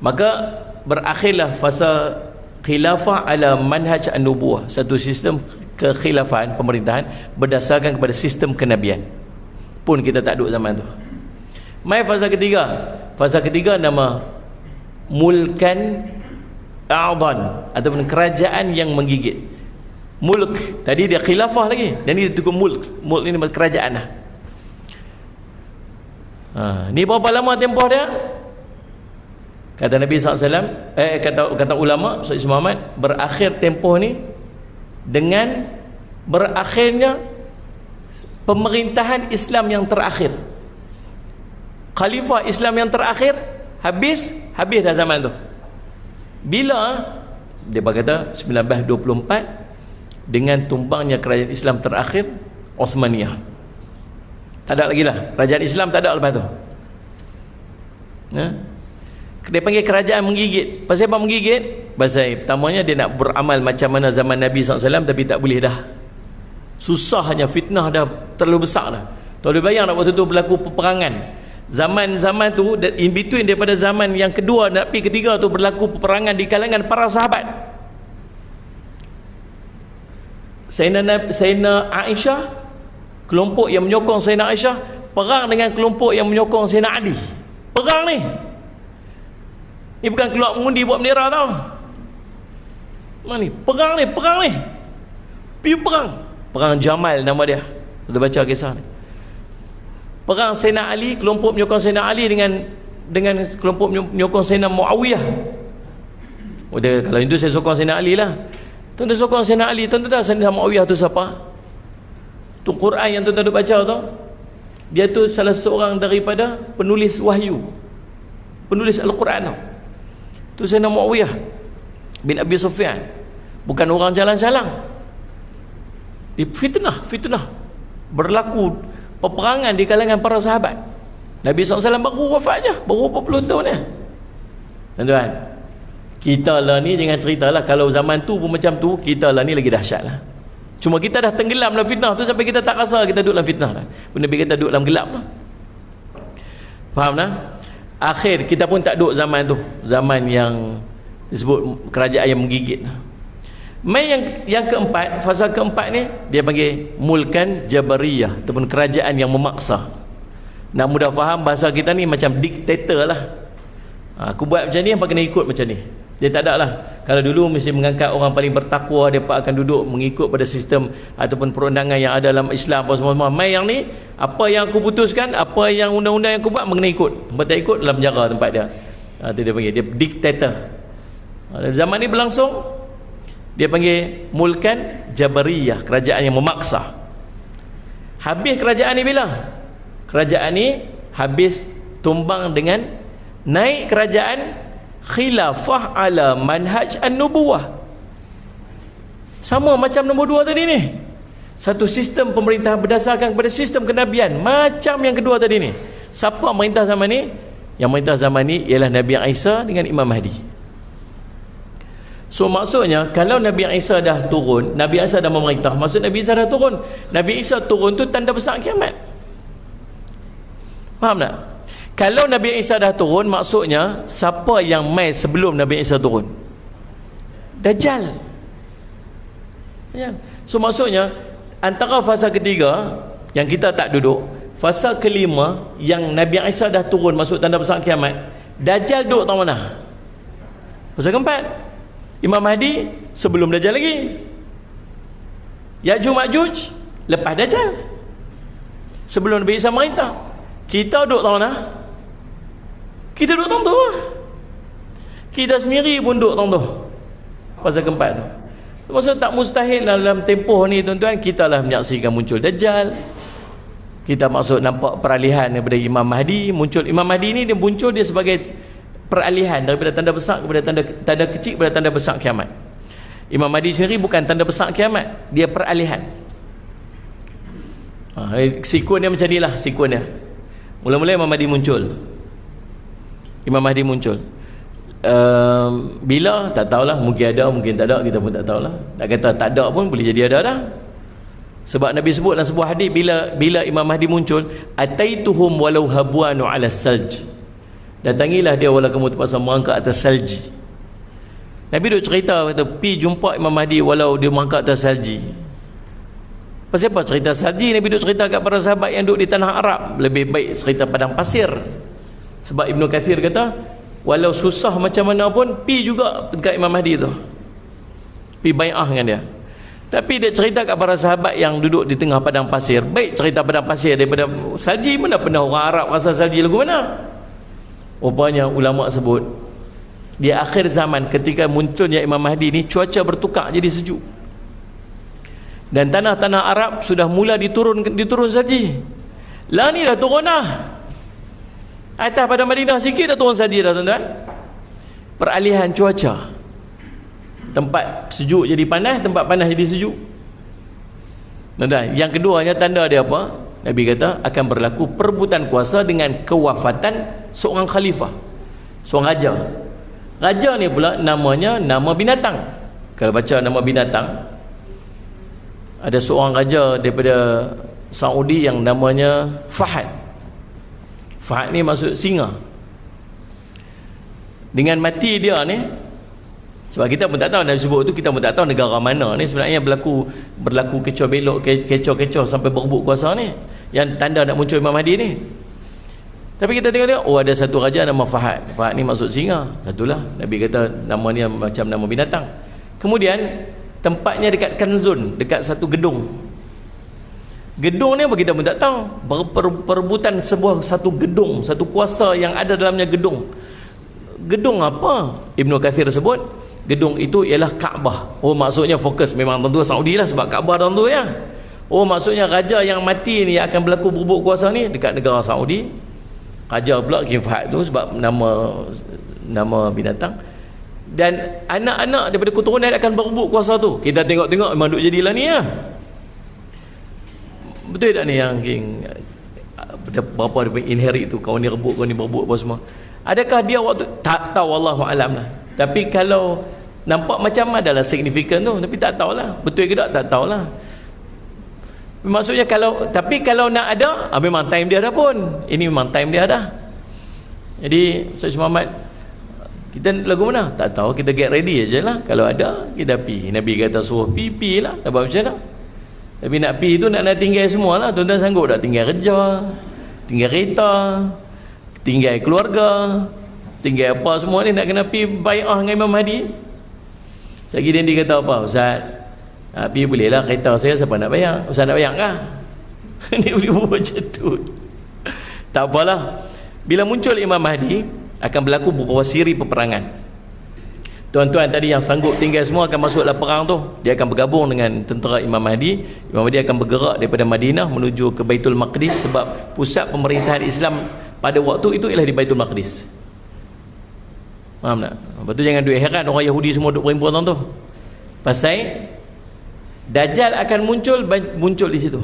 Maka berakhirlah fasa khilafah ala manhaj an-nubuwah, satu sistem kekhilafan pemerintahan berdasarkan kepada sistem kenabian. Pun kita tak duduk zaman tu. Mai fasa ketiga. Fasa ketiga nama mulkan a'dhan, ataupun kerajaan yang menggigit. Mulk, tadi dia khilafah lagi, dan ini tukar mulk. Mulk ni kerajaan lah. Ni berapa lama tempoh dia? Kata Nabi SAW, kata ulama Ustaz Muhammad, berakhir tempoh ni dengan berakhirnya pemerintahan Islam yang terakhir. Khalifah Islam yang terakhir habis dah zaman tu. Bila dia berkata 1924 dengan tumbangnya kerajaan Islam terakhir, Osmaniyah. Tak ada lagi lah, kerajaan Islam tak ada lepas tu. Dia panggil kerajaan menggigit. Pasal apa menggigit? Pasal pertamanya dia nak beramal macam mana zaman Nabi SAW, tapi tak boleh dah. Susahnya, fitnah dah terlalu besar dah. Tak boleh bayang nak waktu tu berlaku peperangan. Zaman-zaman tu, in between daripada zaman yang kedua dan ketiga tu, berlaku peperangan di kalangan para sahabat. Sayyidina Aisyah, kelompok yang menyokong Sayyidina Aisyah perang dengan kelompok yang menyokong Sayyidina Ali. Perang ni bukan keluar mengundi buat bendera tau. Mana ni? Perang ni pergi perang Jamal nama dia. Kita baca kisah ni. Perang Sayyidina Ali, kelompok menyokong Sayyidina Ali dengan kelompok menyokong Sayyidina Muawiyah. Kalau itu saya sokong Sayyidina Ali lah. Tuan-tuan sokong Sayyidina Ali, tuan-tuan tahu Sayyidina Muawiyah tu siapa? Tu Quran yang tuan-tuan baca tu, dia tu salah seorang daripada penulis wahyu, penulis Al-Quran tu. Tu Sayyidina Muawiyah bin Abi Sufyan, bukan orang jalan-jalan. Dia fitnah berlaku peperangan di kalangan para sahabat. Nabi SAW baru wafatnya, baru 40 tahun ya. Tuan-tuan, kita lah ni jangan ceritalah kalau zaman tu pun macam tu, kita lah ni lagi dahsyat lah. Cuma kita dah tenggelam dalam fitnah tu sampai kita tak rasa kita duduk dalam fitnah dah. Nabi kita duduk dalam gelap tu. Faham tak? Akhir kita pun tak duduk zaman tu, zaman yang disebut kerajaan yang menggigit. Mai yang keempat, fasa keempat ni dia panggil mulkan jabariyah, ataupun kerajaan yang memaksa. Nak mudah faham bahasa kita ni macam diktator lah. Aku buat macam ni, apa kena ikut macam ni. Dia tak ada lah. Kalau dulu mesti mengangkat orang paling bertakwa, dia akan duduk mengikut pada sistem ataupun perundangan yang ada dalam Islam apa semua. Mai yang ni, apa yang aku putuskan, apa yang undang-undang yang aku buat, kena ikut. Apa tak ikut, dalam penjara tempat dia. Itu dia panggil, dia diktator. Zaman ni berlangsung, dia panggil mulkan jabariyah, kerajaan yang memaksa. Habis kerajaan ni bila? Kerajaan ni habis tumbang dengan naik kerajaan khilafah ala manhaj an-nubuwah. Sama macam nombor 2 tadi ni. Satu sistem pemerintahan berdasarkan kepada sistem kenabian, macam yang kedua tadi ni. Siapa merintah zaman ni? Yang merintah zaman ni ialah Nabi Isa dengan Imam Mahdi. So maksudnya kalau Nabi Isa dah turun, Nabi Isa dah memerintah, maksud Nabi Isa dah turun. Nabi Isa turun tu tanda besar kiamat. Faham tak? Kalau Nabi Isa dah turun, maksudnya siapa yang mai sebelum Nabi Isa turun? Dajjal. So maksudnya antara fasa ketiga yang kita tak duduk, fasa kelima yang Nabi Isa dah turun masuk tanda besar kiamat, Dajjal duduk tahu mana? Fasa keempat, Imam Mahdi sebelum Dajjal lagi. Ya'juj Ma'juj lepas Dajjal, sebelum Nabi Isa merintah. Kita duduk tahu mana? Kita duduk tong tu. Kita sendiri pun duduk tong tu. Fasa keempat tu. Maksud tak mustahil dalam tempoh ni tuan-tuan, kita lah menyaksikan muncul Dajjal. Kita maksud nampak peralihan daripada Imam Mahdi. Muncul Imam Mahdi ni, dia muncul dia sebagai peralihan daripada tanda besar kepada tanda kecil kepada tanda besar kiamat. Imam Mahdi sendiri bukan tanda besar kiamat, dia peralihan. Sekuen dia macam ni lah, sekuen dia. Mula-mula Imam Mahdi muncul. Bila? Tak tahulah, mungkin ada, mungkin tak ada, kita pun tak tahulah. Nak kata tak ada pun boleh jadi ada dah. Sebab Nabi sebut dalam sebuah hadis, bila Imam Mahdi muncul, ataituhum walau habwanu ala salj, datangilah dia walau kamu terpaksa merangkak atas salji. Nabi duk cerita, kata pi jumpa Imam Mahdi walau dia merangkak atas salji. Pasal apa cerita salji? Nabi duk cerita kat para sahabat yang duduk di tanah Arab, lebih baik cerita padang pasir. Sebab Ibnu Kathir kata walau susah macam mana pun pi juga dekat Imam Mahdi tu, pi bai'ah dengan dia. Tapi dia cerita kat para sahabat yang duduk di tengah padang pasir, baik cerita padang pasir daripada salji. Mana pernah orang Arab rasa salji lagu mana. Rupanya ulama sebut di akhir zaman ketika munculnya Imam Mahdi ni, cuaca bertukar jadi sejuk, dan tanah-tanah Arab sudah mula diturun salji. Lah ni dah turun dah, atas pada Madinah sikit dah turun salji dah tuan-tuan. Peralihan cuaca, tempat sejuk jadi panas, tempat panas jadi sejuk. Tuan-tuan, yang keduanya tanda dia apa? Nabi kata akan berlaku perebutan kuasa dengan kewafatan seorang khalifah, seorang raja. Raja ni pula namanya nama binatang. Kalau baca nama binatang, ada seorang raja daripada Saudi yang namanya Fahad. Fahad ni maksud singa. Dengan mati dia ni, sebab kita pun tak tahu, Nabi sebut tu kita pun tak tahu negara mana ni sebenarnya berlaku kecoh belok, kecoh sampai berebut kuasa ni, yang tanda nak muncul Imam Mahdi ni. Tapi kita tengok, ada satu raja nama Fahad. Fahad ni maksud singa. Satulah Nabi kata nama ni macam nama binatang. Kemudian tempatnya dekat Kanzun, dekat satu gedung. Gedung ni apa kita pun tak tahu. Perebutan satu gedung, satu kuasa yang ada dalamnya gedung. Gedung apa? Ibnu Kathir sebut gedung itu ialah Kaabah. Maksudnya fokus memang tentu Saudi lah, sebab Kaabah dalam tu ya. Maksudnya raja yang mati ni yang akan berlaku berebut kuasa ni dekat negara Saudi. Raja pula King Fahad tu sebab nama binatang. Dan anak-anak daripada keturunan akan berebut kuasa tu. Kita tengok-tengok memang duk jadilah ni ya. Betul tak ni yang King berapa dia inherit tu, kau ni rebut, kau ni berebut apa semua. Adakah dia waktu tak tahu, wallahu alam lah. Tapi kalau nampak macam adalah signifikan tu, tapi tak tahulah betul ke tak tahulah. Maksudnya kalau nak ada, memang time dia dah pun. Ini memang time dia dah. Jadi Ustaz Muhammad, kita lagu mana? Tak tahu, kita get ready aje lah. Kalau ada, kita pi. Nabi kata suruh pi lah. Dah buat macam mana? Tapi nak pi tu nak tinggal semua lah. Tuan-tuan sanggup tak tinggal kerja, tinggal kereta, tinggal keluarga, tinggal apa semua ni, nak kena pi bai'ah dengan Imam Mahdi? Sagi dia kata apa? Ustaz, pi boleh lah, kereta saya siapa nak bayar? Ustaz nak bayar kah? Dia boleh buat macam tu. Tak apalah. Bila muncul Imam Mahdi, akan berlaku beberapa siri peperangan. Tuan-tuan tadi yang sanggup tinggal semua akan masuklah perang tu. Dia akan bergabung dengan tentera Imam Mahdi. Imam Mahdi akan bergerak daripada Madinah menuju ke Baitul Maqdis, sebab pusat pemerintahan Islam pada waktu itu ialah di Baitul Maqdis. Faham tak? Lepas tu jangan duk heran orang Yahudi semua duk berimpun tu. Pasal Dajjal akan muncul di situ.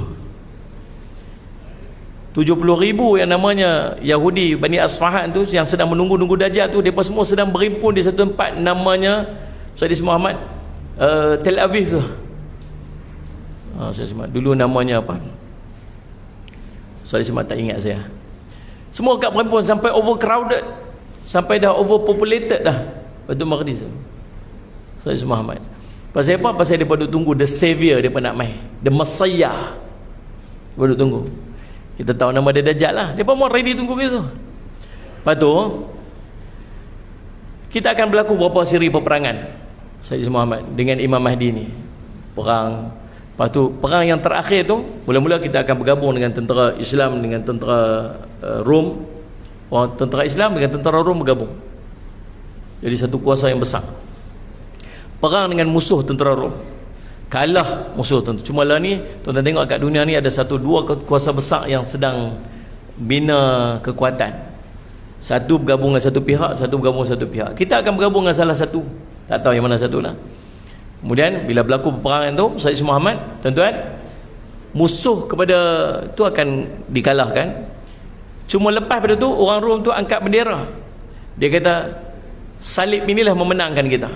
70,000 yang namanya Yahudi Bani Asfahan tu, yang sedang menunggu Dajjal tu, mereka semua sedang berimpun di satu tempat namanya Sayyid Muhammad Tel Aviv tu. Dulu namanya apa? Sayyid Muhammad tak ingat saya. Semua kat berimpun sampai overcrowded, sampai dah overpopulated dah Baitul Maqdis. Sayyid Muhammad. Pasal apa? Pasal dia pada tunggu the savior, dia nak mai, the Messiah. Pada tunggu. Kita tahu nama dia Dajjal lah. Dia mau ready tunggu besok. Lepas tu kita akan berlaku beberapa siri peperangan Sayyid Muhammad dengan Imam Mahdi ni. Perang. Lepas tu perang yang terakhir tu, mula-mula kita akan bergabung dengan tentera Islam dengan tentera Rom. Tentera Islam dengan tentera Rom bergabung. Jadi satu kuasa yang besar. Perang dengan musuh tentera Rom, kalah musuh tentu. Cuma lah ni tuan-tuan tengok kat dunia ni ada dua kuasa besar yang sedang bina kekuatan. Satu bergabung dengan satu pihak, satu bergabung dengan satu pihak. Kita akan bergabung dengan salah satu, tak tahu yang mana satu lah. Kemudian bila berlaku peperangan tu, Sayyid Muhammad, tuan-tuan, musuh kepada tu akan dikalahkan. Cuma lepas pada tu orang Rom tu angkat bendera. Dia kata salib inilah memenangkan kita.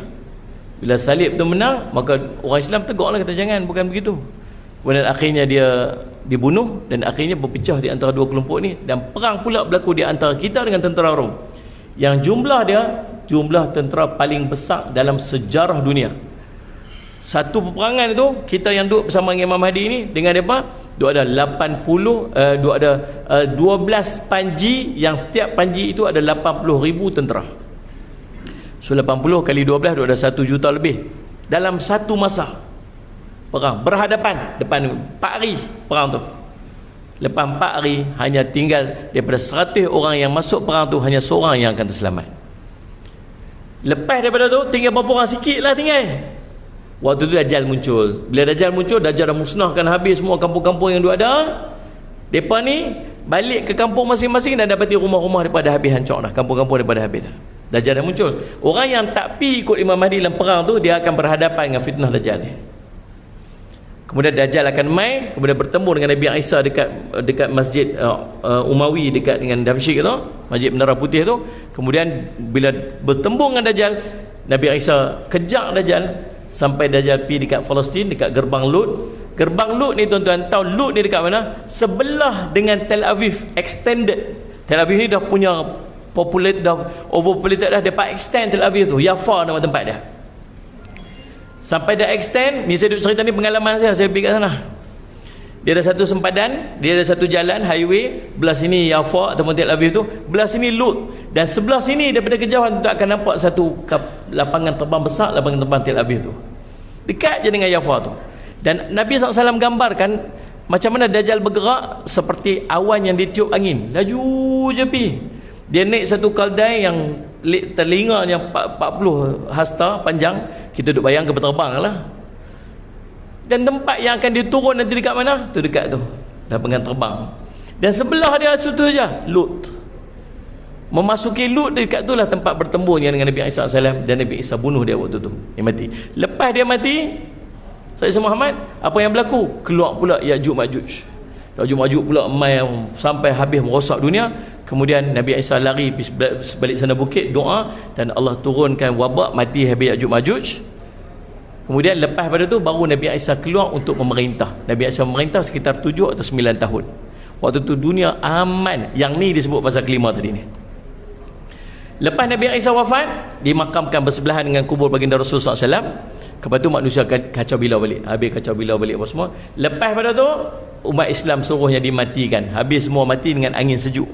Bila salib tu menang, maka orang Islam tegaklah, kata jangan, bukan begitu. Kemudian akhirnya dia dibunuh dan akhirnya berpecah di antara dua kelompok ni, dan perang pula berlaku di antara kita dengan tentera Rom, yang jumlah tentera paling besar dalam sejarah dunia. Satu peperangan itu, kita yang duduk bersama dengan Imam Mahdi ni dengan mereka, duk ada 12 panji, yang setiap panji itu ada 80,000 tentera. So 80 kali 12 duk ada 1 juta lebih dalam satu masa perang, berhadapan depan 4 hari perang tu. Lepas 4 hari hanya tinggal daripada 100 orang yang masuk perang tu, hanya seorang yang akan terselamat. Lepas daripada tu tinggal berapa orang, sikit lah tinggal. Waktu tu Dajjal muncul. Bila Dajjal muncul, Dajjal dah musnahkan habis semua kampung-kampung yang duk ada. Mereka ni balik ke kampung masing-masing dan dapati rumah-rumah daripada habis hancur dah, kampung-kampung daripada habis dah. Dajjal dah muncul. Orang yang tak pi ikut Imam Mahdi dalam perang tu, dia akan berhadapan dengan fitnah Dajjal ni. Kemudian Dajjal akan mai, kemudian bertemu dengan Nabi Isa dekat Masjid Umawi, dekat dengan Damsyik tu, Masjid Menara Putih tu. Kemudian bila bertemu dengan Dajjal, Nabi Isa kejar Dajjal sampai Dajjal pi dekat Palestin, dekat gerbang Lut. Gerbang Lut ni tuan-tuan tahu Lut ni dekat mana? Sebelah dengan Tel Aviv, extended. Tel Aviv ni dah punya populate, dah overpopulated dah, dapat extend Tel Aviv tu. Yafa nama tempat dia. Sampai dah extend, ni saya duk cerita ni pengalaman saya pergi kat sana. Dia ada satu sempadan, dia ada satu jalan highway, belah sini Yafa ataupun Tel Aviv tu, belah sini Lut, dan sebelah sini daripada kejauhan tu akan nampak satu lapangan terbang besar, lapangan terbang Tel Aviv tu. Dekat je dengan Yafa tu. Dan Nabi SAW gambarkan macam mana Dajjal bergerak seperti awan yang ditiup angin, laju je pi. Dia naik satu kaldai yang telinganya 40 hasta panjang, kita duk bayang ke berterbang lah. Dan tempat yang akan diturun nanti dekat mana? Tu dekat tu, lapangan terbang. Dan sebelah dia situ je Lut. Memasuki Lut, dekat tu lah tempat bertemu dengan Nabi Isa SAW, dan Nabi Isa bunuh dia waktu tu, dia mati. Lepas dia mati, Sayyidina Muhammad, apa yang berlaku? Keluar pula Ya'juj Ma'juj. Ya'juj Ma'juj pula mai sampai habis merosak dunia. Kemudian Nabi Isa lari balik sana bukit, doa, dan Allah turunkan wabak, mati habis Ya'juj Ma'juj. Kemudian lepas pada tu baru Nabi Isa keluar untuk memerintah. Nabi Isa memerintah sekitar 7 atau 9 tahun. Waktu tu dunia aman. Yang ni disebut pasal kelima tadi ni. Lepas Nabi Isa wafat, dimakamkan bersebelahan dengan kubur baginda Rasulullah SAW. Lepas tu manusia kacau bilau balik. Habis kacau bilau balik apa semua. Lepas pada tu umat Islam seluruhnya dimatikan. Habis semua mati dengan angin sejuk.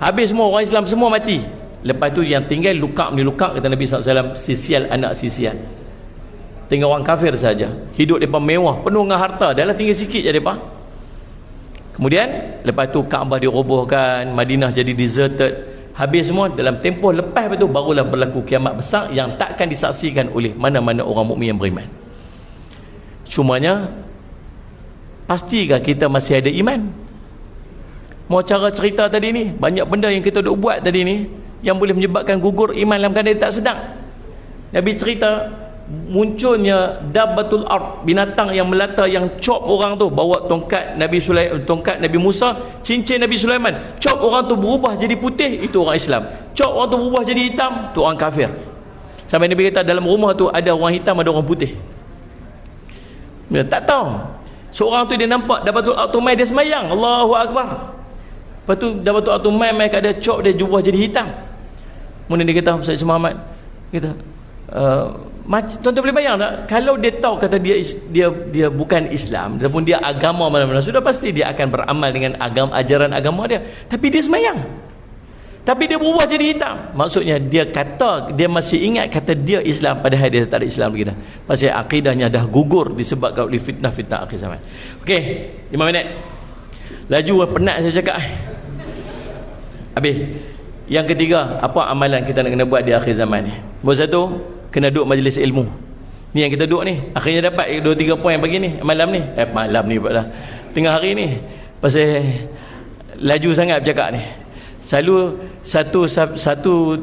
Habis semua orang Islam semua mati. Lepas tu yang tinggal luka melukak, kata Nabi SAW, sisial anak sisial. Tinggal orang kafir saja. Hidup mereka mewah, penuh dengan harta. Dah lah tinggal sikit je mereka. Kemudian lepas tu Kaabah dirobohkan, Madinah jadi deserted. Habis semua, dalam tempoh lepas itu barulah berlaku kiamat besar yang takkan disaksikan oleh mana-mana orang mukmin yang beriman. Cumanya, pastikah kita masih ada iman? Mau cara cerita tadi ni, banyak benda yang kita duk buat tadi ni yang boleh menyebabkan gugur iman dalam keadaan tak sedang. Nabi cerita munculnya dabbatul ard, binatang yang melata yang cop orang tu, bawa tongkat Nabi Musa, cincin Nabi Sulaiman, cop orang tu berubah jadi putih, itu orang Islam. Cop orang tu berubah jadi hitam, tu orang kafir. Sampai Nabi kata dalam rumah tu ada orang hitam, ada orang putih. Dia tak tahu. Seorang tu dia nampak dabbatul ard tu mai, dia semayang, Allahu Akbar. Lepas tu dabbatul ard tu mai kat dia, cop dia berubah jadi hitam. Kemudian dia kata, Sayyidina Muhammad kata, tuan-tuan boleh bayang tak, kalau dia tahu kata dia bukan Islam ataupun dia agama mana-mana, sudah pasti dia akan beramal dengan ajaran agama dia, tapi dia semayang, tapi dia berubah jadi hitam. Maksudnya dia kata dia masih ingat kata dia Islam, padahal dia tak ada Islam lagi dah. Pasal akidahnya dah gugur disebabkan oleh fitnah-fitnah akhir zaman. Okey, 5 minit laju, penat saya cakap. Habis. Yang ketiga, apa amalan kita nak kena buat di akhir zaman ni? Nombor 1, kena duduk majlis ilmu. Ni yang kita duduk ni, akhirnya dapat 2-3 poin pagi ni, malam ni. Malam ni pula, tengah hari ni. Pasal laju sangat bercakap ni. Selalu satu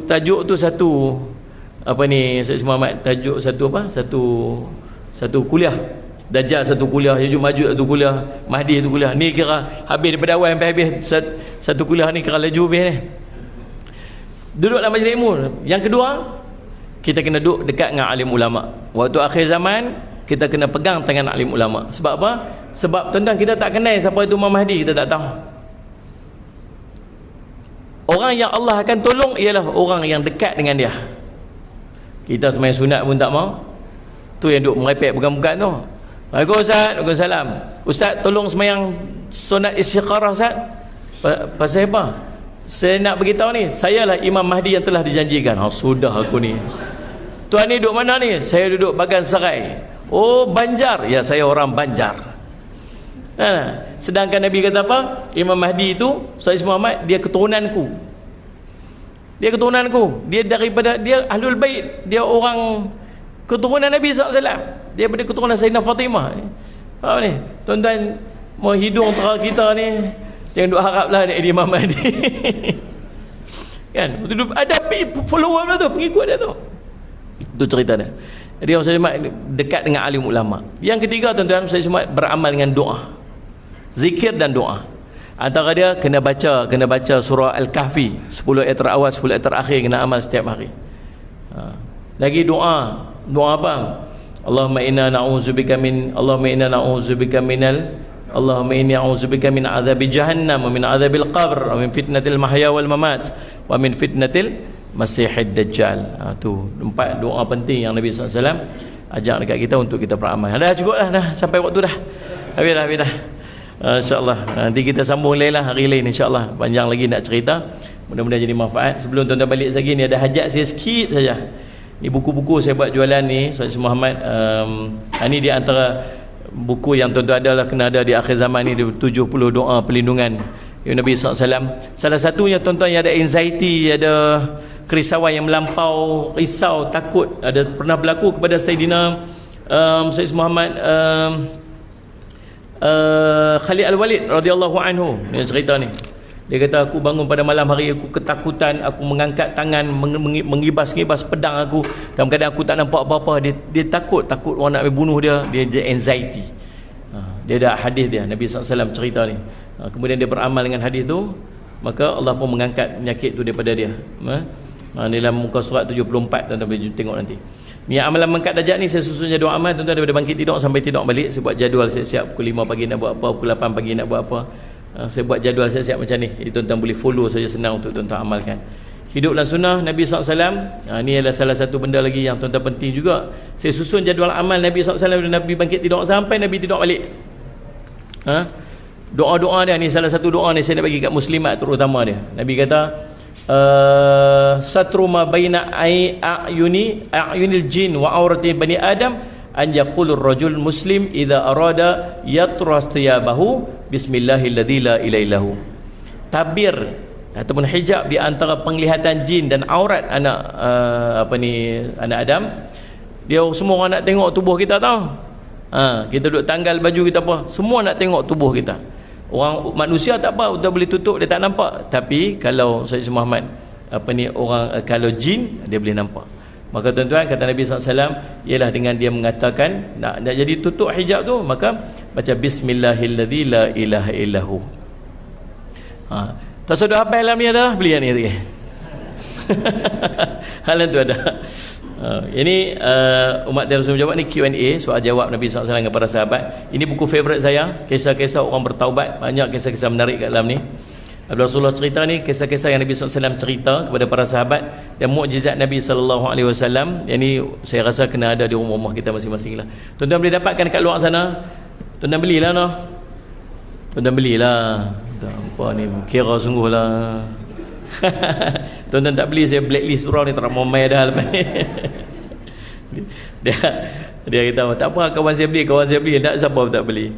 tajuk tu satu apa ni, Sayyid Muhammad tajuk satu apa? Satu kuliah. Dajjal satu kuliah, Yajuj Majuj satu kuliah, Mahdi satu kuliah. Ni kira habis daripada awal sampai habis satu kuliah ni kira laju habis ni. Duduk dalam majlis ilmu. Yang kedua, kita kena duduk dekat dengan alim ulama. Waktu akhir zaman, kita kena pegang tangan alim ulama. Sebab apa? Sebab tuan-tuan, kita tak kenal siapa itu Imam Mahdi, kita tak tahu. Orang yang Allah akan tolong ialah orang yang dekat dengan dia. Kita sembahyang sunat pun tak mau. Tu yang duduk merepek bukan-bukan tu. Waalaikumsalam. Ustaz, waalaikumsalam. Ustaz, tolong sembahyang sunat istikharah Ustaz. Pasal apa? Saya nak beritahu ni, sayalah Imam Mahdi yang telah dijanjikan. Sudah aku ni. Tuan ni duduk mana ni? Saya duduk Bagan Serai. Oh, Banjar. Ya, saya orang Banjar. Sedangkan Nabi kata apa? Imam Mahdi itu, Sayyid Muhammad, dia keturunanku. Dia keturunanku. Dia daripada, dia Ahlul Bait. Dia orang keturunan Nabi SAW. Dia daripada keturunan Sayyidina Fatimah. Faham ni? Tuan-tuan, mau hidung tera kita ni, jangan duk haraplah dia Imam Mahdi. Kan? Ada follower dia tu, pengikut dia tu. Itu cerita dia. Jadi orang Sayyid Muhammad dekat dengan alim ulama. Yang ketiga, tuan-tuan, Sayyid Muhammad beramal dengan doa. Zikir dan doa. Antara dia kena baca surah Al-Kahfi 10 ayat terawal, 10 ayat terakhir kena amal setiap hari. Lagi doa apa? Allahumma inna na'udzubika min adzabi jahannam wa min adzabil qabr wa min fitnatil mahya wal mamat wa min fitnatil masihid dajjal. Tu 4 doa penting yang Nabi SAW ajak dekat kita untuk kita beramal. Dah cukup dah sampai waktu dah. Habis dah. InsyaAllah nanti kita sambung lain lah hari lain, insyaAllah panjang lagi nak cerita, mudah-mudahan jadi manfaat. Sebelum tuan-tuan balik lagi ni ada hajat saya sikit saja. Ni buku-buku saya buat jualan ni Sayyid Muhammad. Ni di antara buku yang tuan-tuan adalah kena ada di akhir zaman ni, 70 doa perlindungan Nabi SAW. Salah satunya tuan-tuan yang ada anxiety, ada kerisauan yang melampau, risau, takut, ada pernah berlaku kepada Sayyidina Sayyid Muhammad Khalid Al-Walid radhiyallahu anhu. Ni cerita ni. Dia kata, aku bangun pada malam hari, aku ketakutan, aku mengangkat tangan, mengibas-ngibas pedang aku, dalam keadaan aku tak nampak apa-apa. Dia takut orang nak bunuh dia anxiety. Dia ada hadis dia, Nabi SAW cerita ni. Kemudian dia beramal dengan hadis tu, maka Allah pun mengangkat penyakit tu daripada dia. Dalam muka surat 74, tuan-tuan boleh tengok nanti. Ni amalan mengangkat darjat ni saya susun jadual amal, tuan-tuan, daripada bangkit tidur sampai tidur balik. Saya buat jadual siap-siap pukul 5 pagi nak buat apa, pukul 8 pagi nak buat apa. Saya buat jadual siap-siap macam ni. Jadi tuan-tuan boleh follow saja, senang untuk tuan-tuan amalkan. Hidup dalam sunnah Nabi SAW. Ni adalah salah satu benda lagi yang tuan-tuan penting juga. Saya susun jadual amal Nabi SAW. Nabi bangkit tidur sampai Nabi tidur balik. Doa-doa dia ni, salah satu doa ni saya nak bagi kat muslimat terutama dia. Nabi kata, satru ma baina ayunil jin wa aurati bani adam an yaqulur rajul muslim idza arada yatras thiyabahu bismillahilladzi la ilaha illahu. Tabir ataupun hijab di antara penglihatan jin dan aurat anak anak Adam. Dia semua orang nak tengok tubuh kita tau. Kita duduk tanggal baju kita apa, semua nak tengok tubuh kita. Orang manusia tak apa, kita boleh tutup, dia tak nampak. Tapi kalau Sayyid Muhammad kalau jin, dia boleh nampak. Maka tuan-tuan, kata Nabi SAW, ialah dengan dia mengatakan nak jadi tutup hijab tu, maka baca bismillahilladzi la ilaha illahu. Tak sudah apa dalam ni ada, beli ni lagi. Halan tu ada. Ini umat dia Rasul jawab ni Q&A, soal jawab Nabi SAW dengan para sahabat. Ini buku favourite saya, kisah-kisah orang bertaubat. Banyak kisah-kisah menarik kat dalam ni. Rasulullah cerita ni, kisah-kisah yang Nabi SAW cerita kepada para sahabat dan mukjizat Nabi SAW. Yang ni saya rasa kena ada di rumah-rumah kita masing-masing lah. Tuan-tuan boleh dapatkan kat luar sana. Tuan-tuan belilah noh. Tuan-tuan belilah. Apa ni, kira sungguh lah. Tuan-tuan tak beli, saya blacklist surau ni, tak mau main dah lepas ni. dia kata, tak apa kawan saya beli, tak siapa tak beli.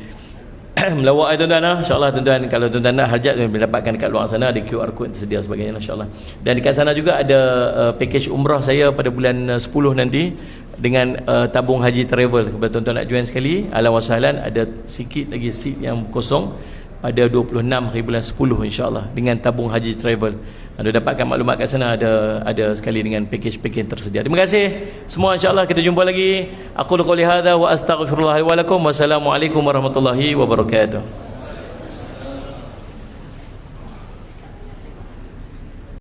Melawak tuan-tuan, insyaAllah tuan-tuan, kalau tuan-tuan nak hajat, boleh dapatkan dekat luar sana, ada QR code tersedia sebagainya, insyaAllah. Dan dekat sana juga ada package umrah saya pada bulan 10 nanti dengan tabung haji travel. Kepada tuan-tuan nak join sekali, ahlan wa sahlan, ada sikit lagi seat yang kosong. pada 26 hari bulan 10 insya-Allah dengan tabung haji travel. Anda dapatkan maklumat kat sana, ada sekali dengan package-package yang tersedia. Terima kasih semua, insya-Allah kita jumpa lagi. Aku qouli hadza wa astaghfirullah wa lakum. Wassalamualaikum warahmatullahi wabarakatuh.